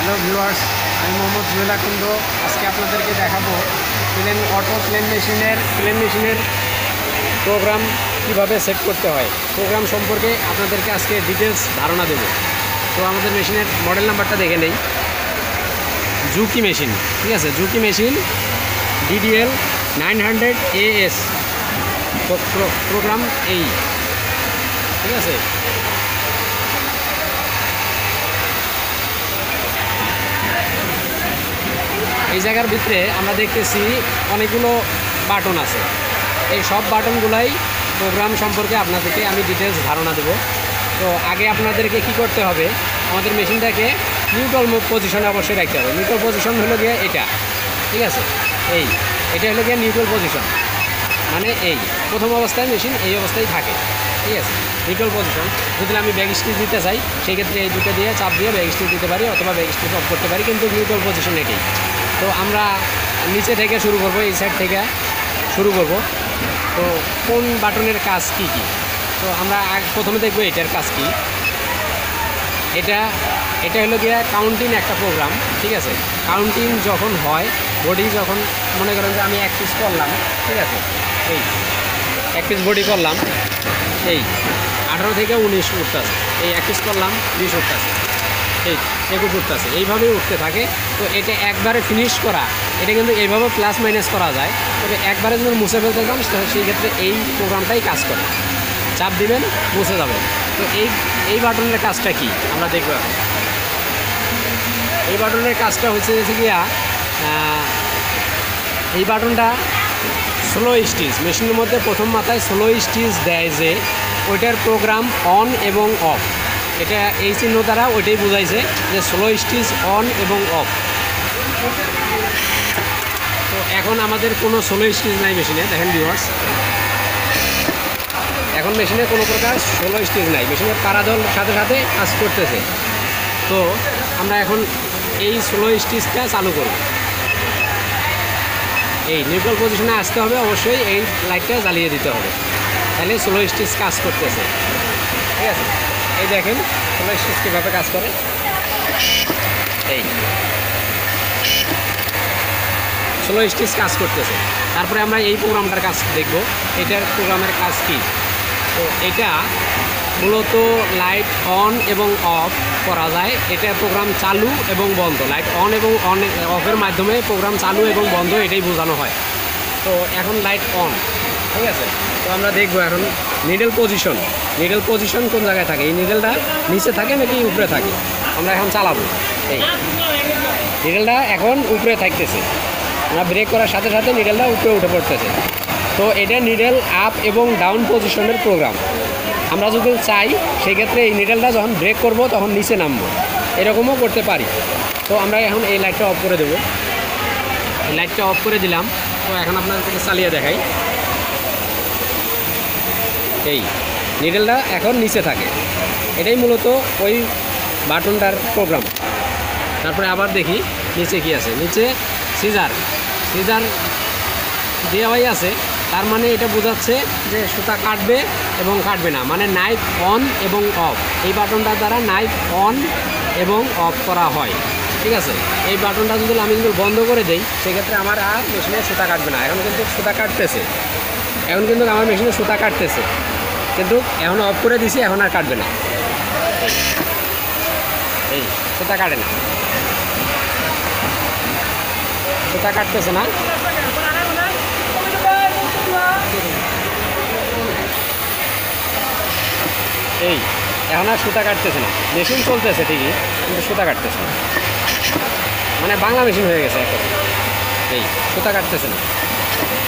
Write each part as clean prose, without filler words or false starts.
Hello viewers, আমি মোহাম্মদ জুয়েল আকন্দ। আজকে আপনাদেরকে দেখাবো প্লেন মেশিনের প্রোগ্রাম কিভাবে সেট করতে হয়। প্রোগ্রাম সম্পর্কে আপনাদেরকে আজকে ডিটেলস ধারণা দেব। তো আমাদের মেশিনের মডেল নাম্বারটা দেখে নেই। জুকি মেশিন, ঠিক আছে, Juki machine DDL 900 AS program এই, ঠিক আছে। এই জায়গার ভিতরে আমরা দেখতেছি অনেকগুলো বাটন আছে। এই সব বাটনগুলাই প্রোগ্রাম সম্পর্কে আপনাদেরকে আমি ডিটেলস ধারণা দেব। তো আগে আপনাদেরকে কি করতে হবে, আমাদের মেশিনটাকে নিউট্রাল পজিশনে অবশ্যই রাখতে হবে। নিউট্রাল পজিশন হলো গিয়ে এটা, ঠিক আছে, এটা হলো গিয়ে নিউট্রাল পজিশন, মানে এই প্রথম অবস্থায় মেশিন এই অবস্থায় থাকে, ঠিক আছে। নিউট্রাল পজিশন যদি আমি ব্যাক স্টিচ দিতে চাই, সেই ক্ষেত্রে এই দুটো দিয়ে চাপ দিয়ে ব্যাক স্টিচ দিতে পারি, অথবা ব্যাক স্টিচ অফ করতে পারি, কিন্তু নিউট্রাল পজিশন এটাই। তো আমরা নিচে থেকে শুরু করব, এই সাইড থেকে শুরু করব। তো কোন বাটনের কাজ কি কি, তো আমরা প্রথমে দেখব এটার কাজ কি। এটা হলো গিয়ে কাউন্টিং একটা প্রোগ্রাম, ঠিক আছে। কাউন্টিং যখন হয়, বডি যখন মনে করেন যে আমি 1 পিস করলাম, ঠিক আছে, এই 1 পিস বডি করলাম, এই 18 থেকে 19 উঠতেছে, এই 1 পিস করলাম 20 উঠতেছে, এই 21 উঠতেছে, এইভাবেই উঠতে থাকে। তো এটা একবারে ফিনিশ করা, এটা কিন্তু এইভাবে প্লাস মাইনাস করা যায়। তবে একবারে যদি মুছে ফেলতে চান, সেই ক্ষেত্রে এই প্রোগ্রামটাই কাজ করে। চাপ দিবেন, মুছে যাবেন। তো এই বাটনের কাজটা কি আমরা দেখব এখন। এই বাটনের কাজটা হচ্ছে গিয়া, এই বাটনটা স্লো স্টিচ, মেশিনের মধ্যে প্রথম মাথায় স্লো স্টিচ দেয় যে ওইটার প্রোগ্রাম অন এবং অফ। এটা এই চিহ্ন দ্বারা ওইটাই বোঝাইছে যে স্লো স্টিচ অন এবং অফ। তো এখন আমাদের কোনো স্লো স্টিচ নাই মেশিনে, দেখেন ভিউয়ার্স, এখন মেশিনে কোনো প্রকার স্লো স্টিচ নাই, মেশিনের পারাদল সাথে সাথে কাজ করতেছে। তো আমরা এখন এই স্লো স্টিচটা চালু করব। এই নিউট্রাল পজিশনে আসতে হবে, অবশ্যই এই লাইটটা জ্বালিয়ে দিতে হবে, তাহলে স্লো স্টিচ কাজ করতেছে, ঠিক আছে। এই দেখেন স্লো স্টিচ কীভাবে কাজ করে, এই স্লো স্টিচ কাজ করতেছে। তারপরে আমরা এই প্রোগ্রামটার কাজ দেখব, এটার প্রোগ্রামের কাজ কি। তো এটা মূলত লাইট অন এবং অফ করা যায়। এটা প্রোগ্রাম চালু এবং বন্ধ, লাইট অন এবং অফের মাধ্যমে প্রোগ্রাম চালু এবং বন্ধ, এটাই বোঝানো হয়। তো এখন লাইট অন, ঠিক আছে। তো আমরা দেখবো এখন নিডল পজিশন কোন জায়গায় থাকে। এই নিডলটা নিচে থাকে নাকি উপরে থাকে, আমরা এখন চালাবো। এই নিডলটা এখন উপরে থাকতেছে, আমরা ব্রেক করার সাথে সাথে নিডলটা উপরে উঠে পড়তেছে। তো এটা নিডল আপ এবং ডাউন পজিশনের প্রোগ্রাম। আমরা যদি চাই, সেক্ষেত্রে এই নিডলটা যখন ব্রেক করব তখন নিচে নামবো, এরকমও করতে পারি। তো আমরা এখন এই লাইটটা অফ করে দেবো। এই লাইটটা অফ করে দিলাম। তো এখন আপনাদেরকে চালিয়ে দেখাই। এই নিডলটা এখন নিচে থাকে, এটাই মূলত ওই বাটনটার প্রোগ্রাম। তারপরে আবার দেখি নিচে কি আছে। নিচে সিজার দেওয়াই আছে, তার মানে এটা বোঝাচ্ছে যে সুতা কাটবে এবং কাটবে না, মানে নাইফ অন এবং অফ। এই বাটনটার দ্বারা নাইফ অন এবং অফ করা হয়, ঠিক আছে। এই বাটনটা যদি আমি বন্ধ করে দেই, সেক্ষেত্রে আমার আর মেশিনে সুতা কাটবে না। এখন কিন্তু সুতা কাটতেছে, আমার মেশিনে সুতা কাটতেছে, কিন্তু এখন অফ করে দিছি, এখন আর কাটবে না। এই সুতা কাটে না, সুতা কাটতেছে না। এই এখন আর সুতা কাটতেছে না, মেশিন চলতেছে ঠিকই, কিন্তু সুতা কাটতেছে না, মানে বাংলা মেশিন হয়ে গেছে এখন। এই সুতা কাটতেছে না।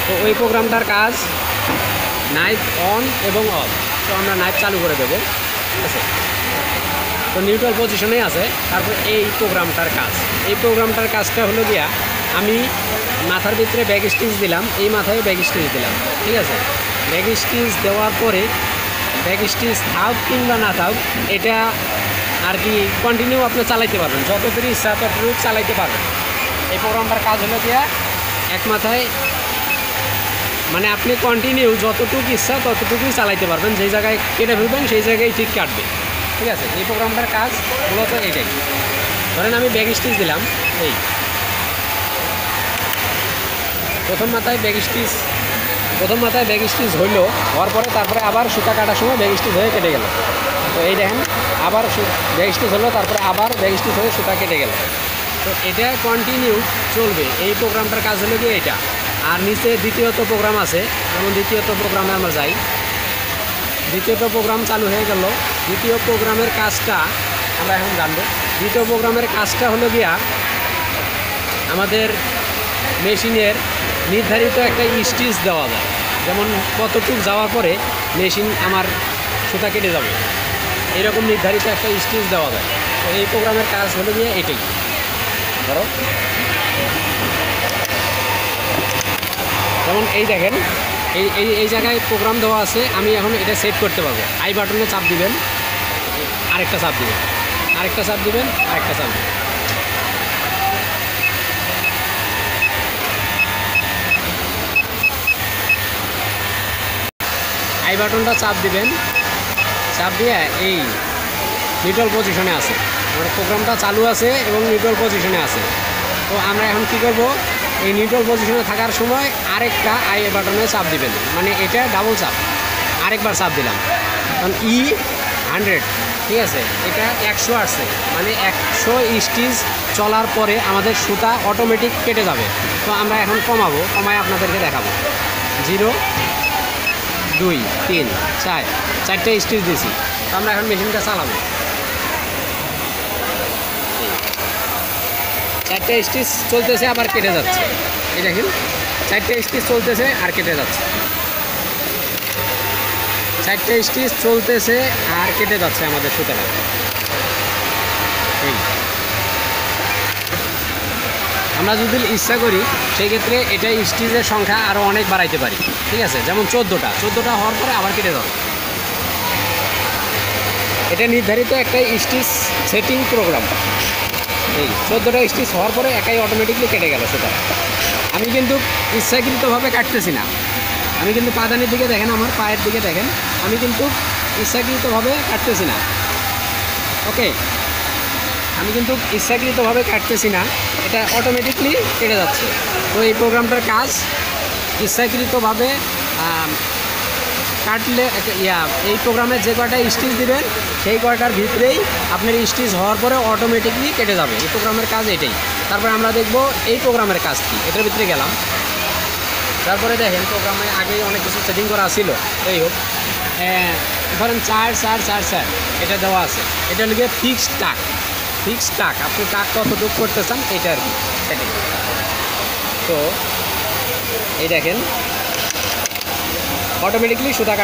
তো ওই প্রোগ্রামটার কাজ নাইফ অন এবং অফ। তো আমরা নাইফ চালু করে দেবো, ঠিক আছে। তো নিউট্রাল পজিশনেই আছে। তারপর এই প্রোগ্রামটার কাজটা হলো গিয়া, আমি মাথার ভিতরে ব্যাক স্টিচ দিলাম, এই মাথায় ব্যাক স্টিচ দিলাম, ঠিক আছে। ব্যাক স্টিচ দেওয়ার পরে ব্যাক স্টিচ থাক কিংবা না থাক, এটা আর কি কন্টিনিউ আপনি চালাইতে পারবেন, যতটুকু ইচ্ছা ততটুকু চালাইতে পারবেন। এই প্রোগ্রামটার কাজ হলো গিয়া এক মাথায়, মানে আপনি কন্টিনিউ যতটুকু ইচ্ছা ততটুকুই চালাইতে পারবেন, যেই জায়গায় কেটে ফেলবেন সেই জায়গায় ঠিক কাটবে, ঠিক আছে। এই প্রোগ্রামটার কাজ মূলত এটাই। ধরেন আমি ব্যাক স্টিচ দিলাম, এই প্রথম মাথায় ব্যাক স্টিচ হইলো, হওয়ার পরে তারপরে আবার সুতা কাটার সময় ব্যাক স্টিচ হয়ে কেটে গেল। তো এই দেখেন আবার ব্যাক স্টিচ হলো, তারপরে আবার ব্যাক স্টিচ হয়ে সুতা কেটে গেল। তো এটা কন্টিনিউ চলবে। এই প্রোগ্রামটার কাজ হলো কি এটা। আর নিচে দ্বিতীয়ত প্রোগ্রাম আছে, যেমন দ্বিতীয়ত প্রোগ্রামে আমরা যাই। দ্বিতীয়ত প্রোগ্রাম চালু হয়ে গেল। দ্বিতীয় প্রোগ্রামের কাজটা আমরা এখন জানবো। দ্বিতীয় প্রোগ্রামের কাজটা হলো গিয়া আমাদের মেশিনের নির্ধারিত একটা স্টিচ দেওয়া যায়, যেমন কতটুক যাওয়ার পরে মেশিন আমার সুতা কেটে যাবে, এরকম নির্ধারিত একটা স্টিচ দেওয়া যায়। তো এই প্রোগ্রামের কাজ হলো গিয়ে এটাই। ধরো যেমন এই দেখেন এই জায়গায় প্রোগ্রাম দেওয়া আছে, আমি এখন এটা সেট করতে পারবো। আই বাটনে চাপ দিবেন, আরেকটা চাপ দিবেন, আরেকটা চাপ দিবেন, আরেকটা চাপ দিবেন। আই বাটনটা চাপ দিবেন, চাপ দিয়ে এই নিউট্রাল পজিশনে আছে, মানে প্রোগ্রামটা চালু আছে এবং নিউট্রাল পজিশনে আছে। তো আমরা এখন কি করব, এই নিউট্রাল পজিশনে থাকার সময় আরেকটা আই বাটনে চাপ দিবেন, মানে এটা ডাবল চাপ, আরেকবার চাপ দিলাম, কারণ E100, ঠিক আছে, এটা 100 আসছে, মানে 100 স্টিচ চলার পরে আমাদের সুতা অটোমেটিক কেটে যাবে। তো আমরা এখন কমাবো, কমায় আপনাদেরকে দেখাবো। 0 2 3 4, 4টে স্টিচ দিয়েছি। তো আমরা এখন মেশিনটা চালাবো। 4টে স্টিচ চলতেছে, আবার কেটে যাচ্ছে। এই দেখেন 4টে স্টিচ চলতেছে আর কেটে যাচ্ছে, 4টে স্টিচ চলতেছে আর কেটে যাচ্ছে আমাদের সুতাটা। এই আমরা যদি ইচ্ছা করি সেই ক্ষেত্রে এটা স্টিচের সংখ্যা আরও অনেক বাড়াইতে পারি, ঠিক আছে, যেমন 14টা হওয়ার পরে আবার কেটে যাবে। এটা নির্ধারিত একটা স্টিচ সেটিং প্রোগ্রাম। এই 14টা স্টিচ হওয়ার পরে একাই অটোমেটিকলি কেটে গেল সুতাটা। আমি কিন্তু ইচ্ছাকৃতভাবে কাটতেছি না, আমি কিন্তু পাদানির দিকে দেখেন, আমার পায়ের দিকে দেখেন, আমি কিন্তু ইচ্ছাকৃতভাবে কাটতেছি না। ওকে, আমি কিন্তু ইচ্ছাকৃতভাবে কাটতেছি না, এটা অটোমেটিকলি কেটে যাচ্ছে। তো এই প্রোগ্রামটার কাজ ইচ্ছাকৃতভাবে কাটলে এই প্রোগ্রামে যে কয়টা স্টিচ দিবেন সেই কয়টার ভিতরেই আপনার স্টিচ হওয়ার পরে অটোমেটিকলি কেটে যাবে। এই প্রোগ্রামের কাজ এটাই। তারপরে আমরা দেখব এই প্রোগ্রামের কাজ কী। এটার ভিতরে গেলাম, তারপরে দেখেন প্রোগ্রামে আগেই অনেক কিছু সেটিং করা ছিল। এই হোক, ধরেন 4 4 4 4 এটা দেওয়া আছে। এটা লিখে ফিক্সড টাক, আপনি টাক কতটুকু করতে চান এটা আর কি সেটিং। তো এই দেখেন অটোমেটিকলি সুতা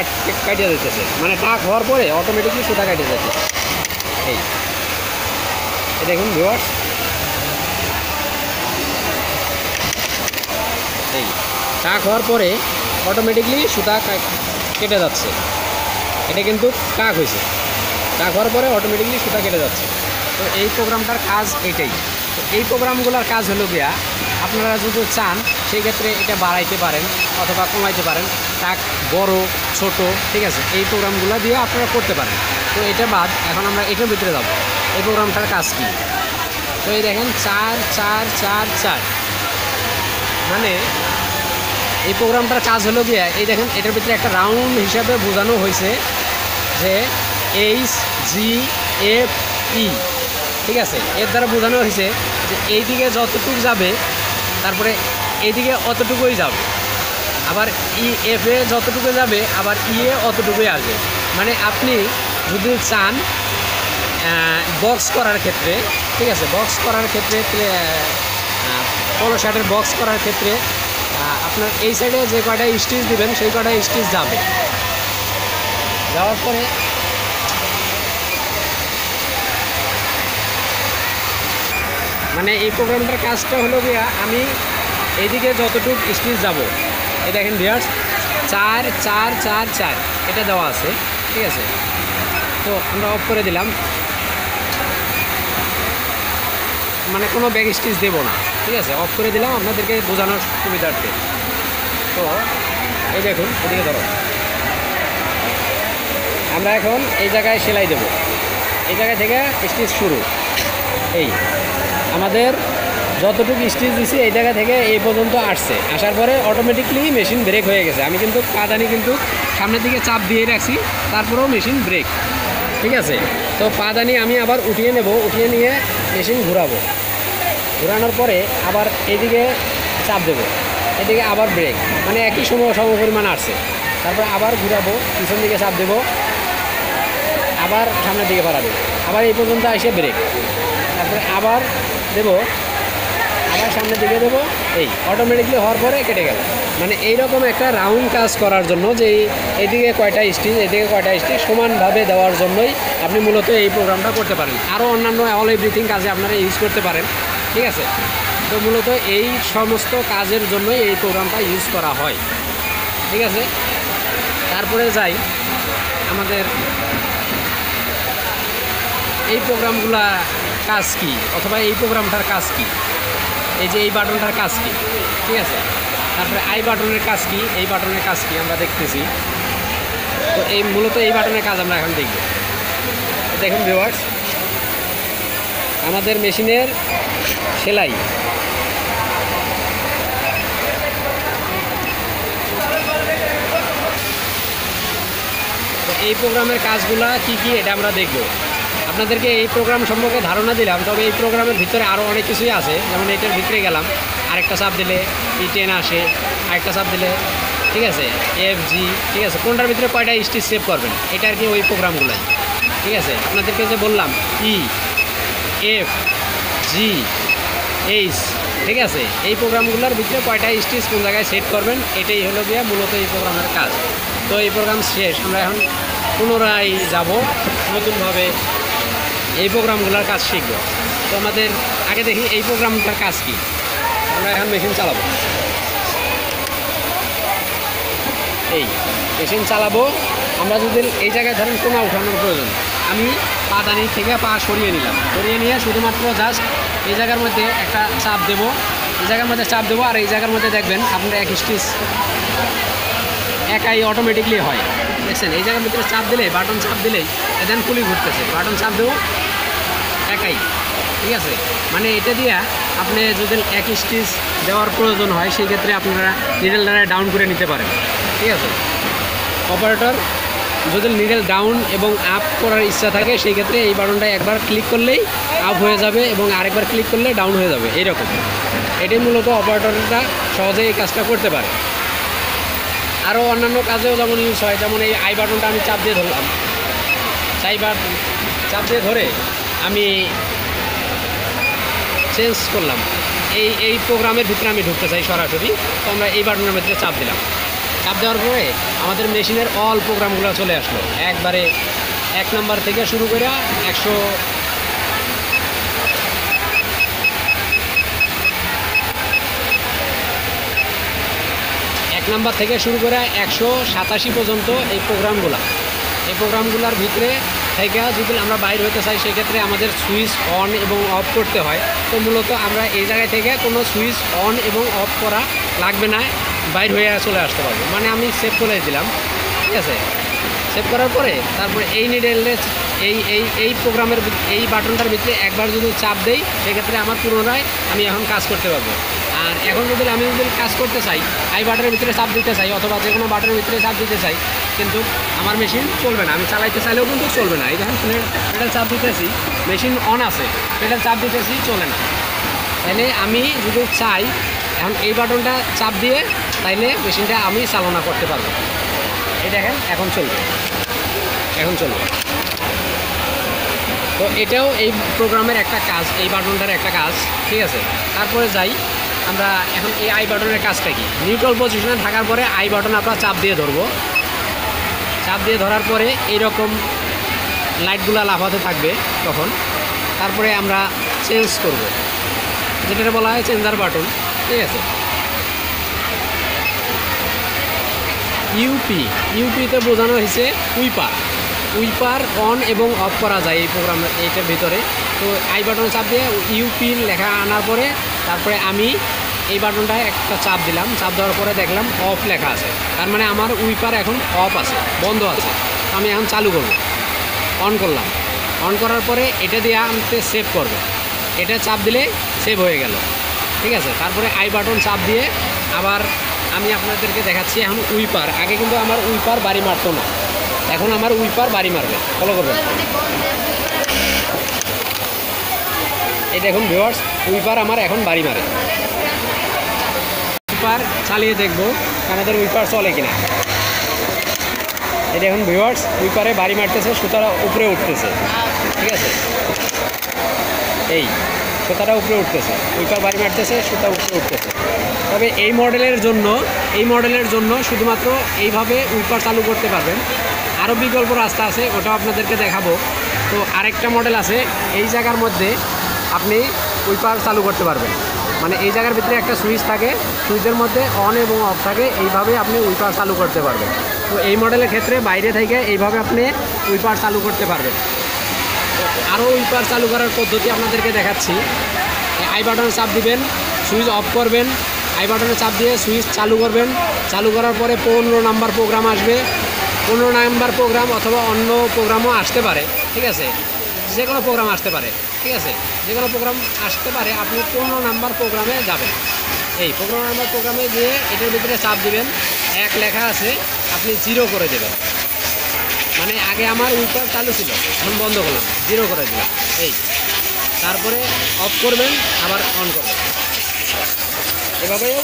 কাটিয়ে দিতেছে, মানে টাক হওয়ার পরে অটোমেটিকলি সুতা কাটিয়ে যাচ্ছে। এই দেখুন ভিউয়ার্স, এই টাক হওয়ার পরে অটোমেটিকলি সুতা কেটে যাচ্ছে। এটা কিন্তু টাক হয়েছে, টাক হওয়ার পরে অটোমেটিকলি সুতা কেটে যাচ্ছে। তো এই প্রোগ্রামটার কাজ এইটাই। তো এই প্রোগ্রামগুলোর কাজ হলো গিয়া, আপনারা যদি চান সেই ক্ষেত্রে এটা বাড়াইতে পারেন অথবা কমাইতে পারেন, টাক বড় ছোট, ঠিক আছে, এই প্রোগ্রামগুলো দিয়ে আপনারা করতে পারেন। তো এটা বাদ, এখন আমরা এটার ভিতরে যাব। এই প্রোগ্রামটার কাজ কী? তো এই দেখেন 4 4 4 4, মানে এই প্রোগ্রামটার কাজ হলো গিয়া, এই দেখেন এটার ভিতরে একটা রাউন্ড হিসাবে বোঝানো হয়েছে যে HGFE, ঠিক আছে, এর দ্বারা বোঝানো হয়েছে যে এইদিকে যতটুকু যাবে তারপরে এইদিকে অতটুকুই যাবে, আবার EF-এ যতটুকু যাবে আবার E-এ অতটুকুই আসবে। মানে আপনি যদি চান বক্স করার ক্ষেত্রে, ঠিক আছে, বক্স করার ক্ষেত্রে পলো শার্টের বক্স করার ক্ষেত্রে আপনার এই সাইডে যে কয়টা স্টিচ দিবেন সেই কয়টা স্টিচ যাবে, যাওয়ার পরে মানে এই প্রোগ্রামটার কাজটা হলো গিয়া, আমি এইদিকে যতটুকু স্টিচ যাব, এই দেখেন ভিউয়ার্স 4 4 4 4 এটা দেওয়া আছে, ঠিক আছে। তো আমরা অফ করে দিলাম, মানে কোনো ব্যাক স্টিচ দেবো না, ঠিক আছে, অফ করে দিলাম আপনাদেরকে বোঝানোর সুবিধার্থে। তো এই দেখুন এদিকে ধরো, আমরা এখন এই জায়গায় সেলাই দেব, এই জায়গা থেকে স্টিচ শুরু, এই আমাদের যতটুকু স্টিচ দিছি এই জায়গা থেকে এই পর্যন্ত আসছে, আসার পরে অটোমেটিকলি মেশিন ব্রেক হয়ে গেছে। আমি কিন্তু পাদানি কিন্তু সামনের দিকে চাপ দিয়ে রাখছি, তারপরেও মেশিন ব্রেক, ঠিক আছে। তো পাদানি আমি আবার উঠিয়ে নেব, উঠিয়ে নিয়ে মেশিন ঘোরাবো, ঘোরানোর পরে আবার এইদিকে চাপ দেবো, এদিকে আবার ব্রেক, মানে একই সময় সমপরিমাণ আসছে। তারপর আবার ঘোরাবো, পিছন দিকে চাপ দেবো, আবার সামনের দিকে পাড়া দেবো, আবার এই পর্যন্ত এসে ব্রেক, তারপরে আবার দেবো, আবার সামনের দিকে দেবো, এই অটোমেটিকলি হওয়ার পরে কেটে গেল। মানে এইরকম একটা রাউন্ড কাজ করার জন্য যে এদিকে কয়টা স্টিচ এদিকে কয়টা স্টিচ সমানভাবে দেওয়ার জন্যই আপনি মূলত এই প্রোগ্রামটা করতে পারেন। আরও অন্যান্য অল এভরিথিং কাজে আপনারা ইউজ করতে পারেন, ঠিক আছে। তো মূলত এই সমস্ত কাজের জন্যই এই প্রোগ্রামটা ইউজ করা হয়, ঠিক আছে। তারপরে যাই আমাদের এই প্রোগ্রামগুলা কাজ কি, অথবা এই প্রোগ্রামটার কাজ কি, এই যে এই বাটনটার কাজ কি, ঠিক আছে। তারপরে আই বাটনের কাজ কি, এই বাটনের কাজ কি আমরা দেখতেছি। তো এই মূলত এই বাটনের কাজ আমরা এখন দেখব। দেখুন ভিউয়ার্স, আমাদের মেশিনের সেলাই, তো এই প্রোগ্রামের কাজগুলা কি কি এটা আমরা দেখব। আপনাদেরকে এই প্রোগ্রাম সম্পর্কে ধারণা দিলাম, তবে এই প্রোগ্রামের ভিতরে আরও অনেক কিছুই আছে। যেমন এটার ভিতরে গেলাম, আরেকটা চাপ দিলে E10 আসে, আরেকটা চাপ দিলে, ঠিক আছে, FG, ঠিক আছে। কোনটার ভিতরে কয়টা স্টিচ সেভ করবেন এটা আর কি ওই প্রোগ্রামগুলোই, ঠিক আছে। আপনাদেরকে যে বললাম EFGH, ঠিক আছে, এই প্রোগ্রামগুলোর ভিতরে কয়টা স্টিচ কোন জায়গায় সেট করবেন এটাই হলো গিয়ে মূলত এই প্রোগ্রামের কাজ। তো এই প্রোগ্রাম শেষ, আমরা এখন পুনরায় যাব নতুনভাবে এই প্রোগ্রামগুলোর কাজ শিখব। তো আমাদের আগে দেখি এই প্রোগ্রামটার কাজ কি। আমরা এখন মেশিন চালাবো, এই মেশিন চালাবো। আমরা যদি এই জায়গায় ধরেন কোনা উঠানোর প্রয়োজন, আমি পাদানি থেকে পা সরিয়ে নিলাম, সরিয়ে নিয়ে শুধুমাত্র জাস্ট এই জায়গার মধ্যে একটা চাপ দেবো, এই জায়গার মধ্যে চাপ দেবো, আর এই জায়গার মধ্যে দেখবেন আপনার এক স্টিচ একাই অটোমেটিকলি হয়, দেখছেন। এই জায়গার ভিতরে চাপ দিলে, বাটন চাপ দিলেই দেন পুলি ঘুরতেছে, বাটন চাপ দেবো একাই, ঠিক আছে। মানে এটা দিয়া আপনি যদি এক স্টিচ দেওয়ার প্রয়োজন হয় সেই ক্ষেত্রে আপনারা নিডেল দ্বারা ডাউন করে নিতে পারেন, ঠিক আছে। অপারেটর যদি নিডেল ডাউন এবং আপ করার ইচ্ছা থাকে সেই ক্ষেত্রে এই বাটনটা একবার ক্লিক করলেই আপ হয়ে যাবে এবং আরেকবার ক্লিক করলে ডাউন হয়ে যাবে, এইরকম। এটাই মূলত অপারেটরটা সহজেই এই কাজটা করতে পারে। আরও অন্যান্য কাজেও যেমন ইউজ হয়, যেমন এই আই বাটনটা আমি চাপ দিয়ে ধরলাম, চাপ দিয়ে ধরে আমি চেঞ্জ করলাম, এই প্রোগ্রামের ভিতরে আমি ঢুকতে চাই সরাসরি, তো আমরা এই বাটনের ভিতরে চাপ দিলাম। চাপ দেওয়ার পরে আমাদের মেশিনের অল প্রোগ্রামগুলো চলে আসলো একবারে, 1 নাম্বার থেকে শুরু করে 1 নাম্বার থেকে শুরু করে 187 পর্যন্ত এই প্রোগ্রামগুলোর ভিতরে থেকে যদি আমরা বাইরে হতে চাই সেক্ষেত্রে আমাদের সুইচ অন এবং অফ করতে হয়। তো মূলত আমরা এই জায়গায় থেকে কোনো সুইচ অন এবং অফ করা লাগবে না, বাইর হয়ে চলে আসতে পারবো। মানে আমি সেভ করে দিলাম, ঠিক আছে। সেভ করার পরে তারপরে এই নিডেলে এই প্রোগ্রামের এই বাটনটার ভিতরে একবার যদি চাপ দেই সেক্ষেত্রে আমার পুনরায় আমি এখন কাজ করতে পারবো। আর এখন যদি আমি কাজ করতে চাই, আই বাটনের ভিতরে চাপ দিতে চাই অথবা যে কোনো বাটনের ভিতরে চাপ দিতে চাই, কিন্তু আমার মেশিন চলবে না, আমি চালাইতে চাইলেও কিন্তু চলবে না। এই যখন পেডাল চাপ দিতেছি মেশিন অন আছে, পেডাল চাপ দিতেছি চলে না। তাহলে আমি যদি চাই এখন এই বাটনটা চাপ দিয়ে তাইলে মেশিনটা আমি চালনা করতে পারবো। এই দেখেন এখন চলবে। তো এটাও এই প্রোগ্রামের একটা কাজ, এই বাটনটার একটা কাজ, ঠিক আছে। তারপরে যাই আমরা এখন এই আই বাটনের কাজটা কি। নিউট্রাল পজিশনে থাকার পরে আই বাটন আমরা চাপ দিয়ে ধরবো, চাপ দিয়ে ধরার পরে এইরকম লাইটগুলো লাফাতে থাকবে তখন। তারপরে আমরা চেঞ্জ করব, যেটা বলা হয় চেঞ্জার বাটন, ঠিক আছে। ইউপিতে বোঝানো হয়েছে উইপার অন এবং অফ করা যায় এই প্রোগ্রামের এইটার ভিতরে। তো আই বাটনে চাপ দিয়ে ইউপি লেখা আনার পরে তারপরে আমি এই বাটনটা একটা চাপ দিলাম, চাপ দেওয়ার পরে দেখলাম অফ লেখা আছে, তার মানে আমার উইপার এখন অফ আছে, বন্ধ আছে। আমি এখন চালু করব, অন করলাম, অন করার পরে এটা দিয়ে আমাকে সেভ করবে, এটা চাপ দিলে সেভ হয়ে গেল, ঠিক আছে। তারপরে আই বাটন চাপ দিয়ে আবার আমি আপনাদেরকে দেখাচ্ছি এখন উইপার। আগে কিন্তু আমার উইপার বাড়ি মারতো না, এখন আমার উইপার বাড়ি মারবে, ফলো করবেন। এই দেখুন ভিউয়ার্স, উইপার আমার এখন বাড়ি মারে। উইপার চালিয়ে দেখবো আমাদের উইপার চলে কিনা। এই দেখুন ভিউয়ার্স, উইপারে বাড়ি মারতেছে, সুতারা উপরে উঠতেছে, ঠিক আছে। এই সুতাটা উপরে উঠতেছে, উইপার বাড়ি মারতেছে, সুতা উপরে উঠতেছে। তবে এই মডেলের জন্য শুধুমাত্র এইভাবে উইপার চালু করতে পারবেন। আরও বিকল্প রাস্তা আছে, ওটাও আপনাদেরকে দেখাবো। তো আরেকটা মডেল আছে, এই জায়গার মধ্যে আপনি উইপার চালু করতে পারবেন। মানে এই জায়গার ভিতরে একটা সুইচ থাকে, সুইচের মধ্যে অন এবং অফ থাকে, এইভাবে আপনি উইপার চালু করতে পারবেন। তো এই মডেলের ক্ষেত্রে বাইরে থেকে এইভাবে আপনি উইপার চালু করতে পারবেন। আরও উইপার চালু করার পদ্ধতি আপনাদেরকে দেখাচ্ছি। আই বাটনে চাপ দিবেন, সুইচ অফ করবেন, আই বাটনে চাপ দিয়ে সুইচ চালু করবেন। চালু করার পরে 15 নাম্বার প্রোগ্রাম আসবে। 15 নাম্বার প্রোগ্রাম অথবা অন্য প্রোগ্রামও আসতে পারে, ঠিক আছে। যে কোনো প্রোগ্রাম আসতে পারে, ঠিক আছে, যে কোনো প্রোগ্রাম আসতে পারে। আপনি 15 নাম্বার প্রোগ্রামে যাবেন। এই 15 নাম্বার প্রোগ্রামে গিয়ে এটার ভিতরে চাপ দিবেন, 1 লেখা আছে, আপনি 0 করে দেবেন। মানে আগে আমার উইপার চালু ছিল, এখন বন্ধ করলাম, 0 করে দিলাম। এই তারপরে অফ করবেন, আবার অন করবেন। এভাবেও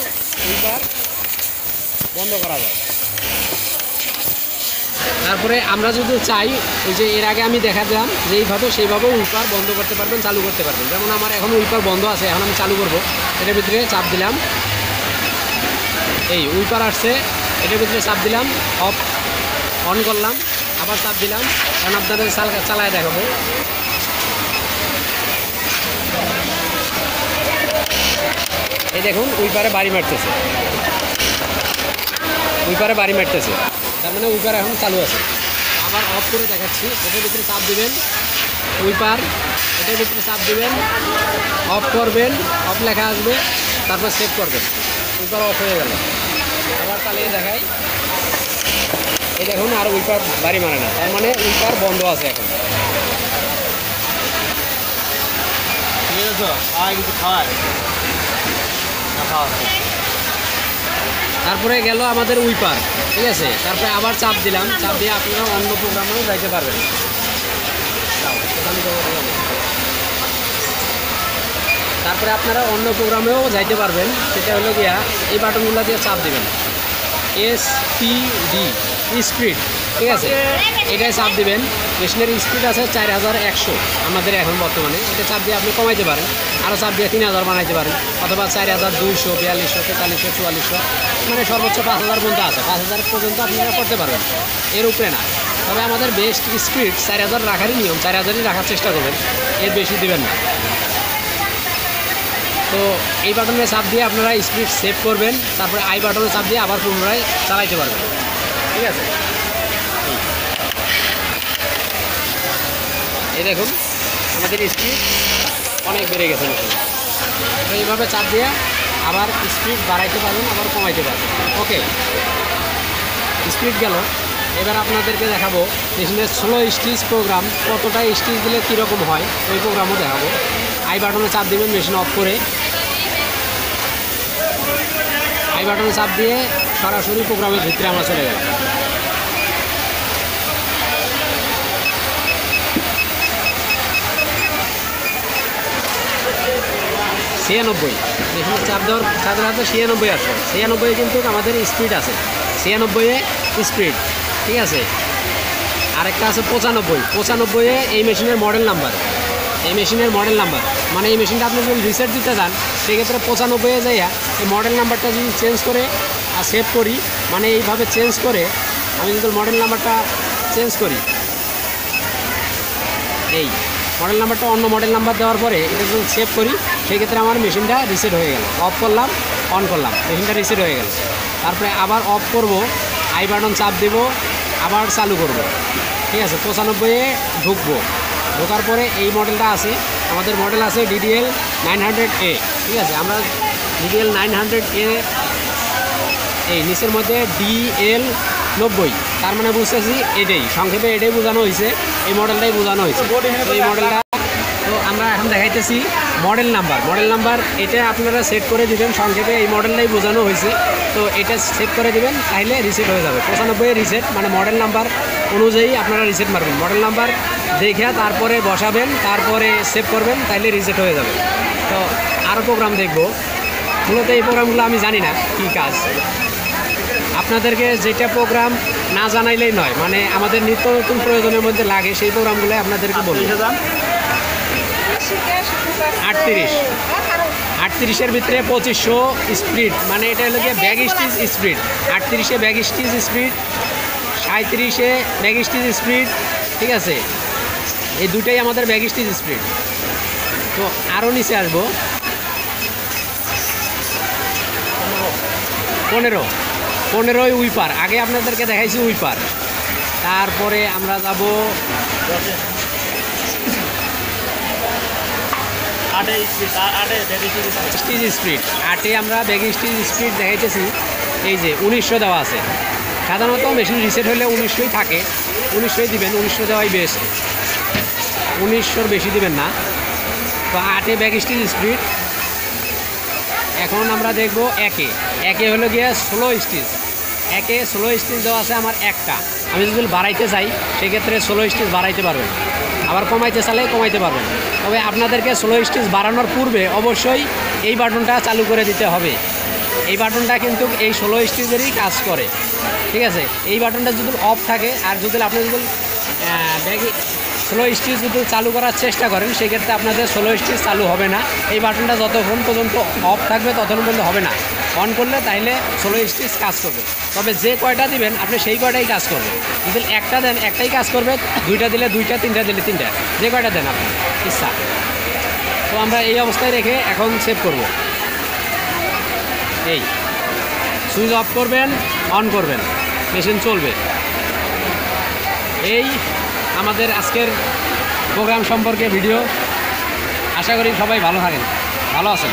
উইপার বন্ধ করা যায়। তারপরে আমরা যদি চাই, ওই যে এর আগে আমি দেখা দিলাম যে এইভাবে সেইভাবে উইপার বন্ধ করতে পারবেন, চালু করতে পারবেন। যেমন আমার এখন উইপার বন্ধ আছে, এখন আমি চালু করব। এটার ভিতরে চাপ দিলাম, এই উইপার আসছে, এটার ভিতরে চাপ দিলাম, অফ অন করলাম, আবার চাপ দিলাম। এখন আপনাদের চালায় দেখাবো। এই দেখুন উইপারে বাড়ি মারতেছে, উইপারে বাড়ি মারতেছে, তার মানে উইপার এখন চালু আছে। আবার অফ করে দেখাচ্ছি। এটার ভিতরে চাপ দিবেন, উইপার, এটার ভিতরে চাপ দিবেন, অফ করবেন, অফ লেখা আসবে, তারপর সেভ করবেন। উইপার অফ হয়ে গেল। আবার চালিয়ে দেখাই, এই দেখুন আর উইপার বাড়ি মারে না, তার মানে উইপার বন্ধ আছে এখন। তারপরে গেল আমাদের উইপার, ঠিক আছে। তারপরে আবার চাপ দিলাম, চাপ দিয়ে আপনারা অন্য প্রোগ্রামেও যাইতে পারবেন। তারপরে আপনারা অন্য প্রোগ্রামেও যাইতে পারবেন। সেটা হলো গিয়া এই বাটনগুলো দিয়ে চাপ দিবেন, SPD স্পিড, ঠিক আছে। এটাই চাপ দিবেন। মেশিনের স্পিড আছে 4100 আমাদের এখন বর্তমানে। এটা চাপ দিয়ে আপনি কমাইতে পারেন, আরও চাপ দিয়ে 3000 বানাইতে পারেন, অথবা 4200, 4200, 4300, 4400, মানে সর্বোচ্চ 5000 পর্যন্ত আছে। 5000 পর্যন্ত আপনারা করতে পারবেন, এর উপরে না। তবে আমাদের বেস্ট স্পিড 4000 রাখারই নিয়ম, 4000ই রাখার চেষ্টা করবেন, এর বেশি দেবেন না। তো এই বাটনে চাপ দিয়ে আপনারা স্পিড সেভ করবেন, তারপরে আই বাটনে চাপ দিয়ে আবার পুনরায় চালাইতে পারবেন, ঠিক আছে। এই দেখুন আমাদের স্পিড অনেক বেড়ে গেছে মেশিন। তো এইভাবে চাপ দিয়ে আবার স্পিড বাড়াইতে পারবেন, আবার কমাইতে পারবেন। ওকে, স্পিড গেল। এবার আপনাদেরকে দেখাবো মেশিনের স্লো স্টিচ প্রোগ্রাম, কতটা স্টিচ দিলে কীরকম হয় ওই প্রোগ্রামও দেখাবো। আই বাটনে চাপ দিবেন মেশিন অফ করে, আই বাটনে চাপ দিয়ে সরাসরি প্রোগ্রামের ভিতরে আমরা চলে গেলাম। 96 মেশিনের চাপ দেওয়ার সাথে সাথে 96 আসবে। 96 কিন্তু আমাদের স্পিড আছে, 96 স্পিড, ঠিক আছে। আরেকটা আছে 95, 95 এই মেশিনের মডেল নাম্বার, এই মেশিনের মডেল নাম্বার। মানে এই মেশিনটা আপনি যদি রিসেট দিতে চান, সেক্ষেত্রে 95 যাইয়া এই মডেল নাম্বারটা যদি চেঞ্জ করে আর সেভ করি, মানে এইভাবে চেঞ্জ করে আমি যদি মডেল নাম্বারটা চেঞ্জ করি, এই মডেল নাম্বারটা অন্য মডেল নাম্বার দেওয়ার পরে এটা যদি সেভ করি, সেক্ষেত্রে আমার মেশিনটা রিসেট হয়ে গেল। অফ করলাম, অন করলাম, মেশিনটা রিসেট হয়ে গেল। তারপরে আবার অফ করব, আই বাটন চাপ দেব, আবার চালু করব, ঠিক আছে। 95 ঢুকবো, ঢোকার পরে এই মডেলটা আছে, আমাদের মডেল আছে DDL 900A, ঠিক আছে। আমরা DDL 900A, এই নিচের মধ্যে DL 90, তার মানে বুঝতেছি এটাই, সংক্ষেপে এটাই বোঝানো হয়েছে, এই মডেলটাই বোঝানো হয়েছে। এই মডেলটা তো আমরা এখন দেখাইতেছি মডেল নাম্বার এটা আপনারা সেট করে দিবেন, সংক্ষেপে এই মডেলটাই বোঝানো হয়েছে। তো এটা সেট করে দিবেন, তাহলে রিসেট হয়ে যাবে। 95 রিসেট, মানে মডেল নাম্বার অনুযায়ী আপনারা রিসেট মারবেন। মডেল নাম্বার দেখে তারপরে বসাবেন, তারপরে সেভ করবেন, তাহলে রিসেট হয়ে যাবে। তো আরও প্রোগ্রাম দেখব। মূলত এই প্রোগ্রামগুলো আমি জানি না কী কাজ, আপনাদেরকে যেটা প্রোগ্রাম না জানাইলেই নয়, মানে আমাদের নিত্য নতুন প্রয়োজনের মধ্যে লাগে সেই প্রোগ্রামগুলো আপনাদেরকে বলবো। 38-এর ভিতরে 2500 স্পিড, মানে এটা হলো গিয়ে ব্যাগ স্টিচ স্পিড। 38-এ ব্যাগ স্টিচ স্পিড, 37-এ ব্যাগ স্টিচ স্পিড, ঠিক আছে? এই দুটাই আমাদের ব্যাগ স্টিচ স্পিড। তো আরও নিচে আসবো, 15 উইপার। আগে আপনাদেরকে দেখাইছি উইপার, তারপরে আমরা যাব স্টিচ স্পিড। 8-এ আমরা ব্যাগ স্টিচ স্পিড দেখাইতেছি, এই যে 1900 দেওয়া আছে। সাধারণত মেশিন রিসেট হলে 1900ই থাকে, 1900ই দিবেন, 1900 দেওয়াই বেস্ট, 1900-র বেশি দিবেন না। তো 8-এ ব্যাগ স্টিচ স্পিড। এখন আমরা দেখব একে হলো গিয়ে স্লো স্টিচ। একে স্লো স্টিচ দেওয়া আছে আমার একটা। আমি যদি বাড়াইতে চাই সেক্ষেত্রে স্লো স্টিচ বাড়াইতে পারবেন, আবার কমাইতে চাইলে কমাইতে পারবেন। তবে আপনাদেরকে স্লো স্টিচ বাড়ানোর পূর্বে অবশ্যই এই বাটনটা চালু করে দিতে হবে। এই বাটনটা কিন্তু এই স্লো স্টিচেরই কাজ করে, ঠিক আছে? এই বাটনটা যদি অফ থাকে, আর যদি আপনি যদি স্লো স্টিচ যদি চালু করার চেষ্টা করেন, সেক্ষেত্রে আপনাদের স্লো স্টিচ চালু হবে না। এই বাটনটা যতক্ষণ পর্যন্ত অফ থাকবে ততক্ষণ পর্যন্ত হবে না। অন করলে তাইলে স্লো স্টিচ কাজ করবে। তবে যে কয়টা দিবেন আপনি সেই কয়টাই কাজ করবে। যদি একটা দেন একটাই কাজ করবে, দুইটা দিলে দুইটা, তিনটা দিলে তিনটা, যে কয়টা দেন আপনার ইচ্ছা। তো আমরা এই অবস্থায় রেখে এখন সেভ করব। এই সুইচ অফ করবেন, অন করবেন, মেশিন চলবে। এই আমাদের আজকের প্রোগ্রাম সম্পর্কে ভিডিও। আশা করি সবাই ভালো থাকেন, ভালো আছেন।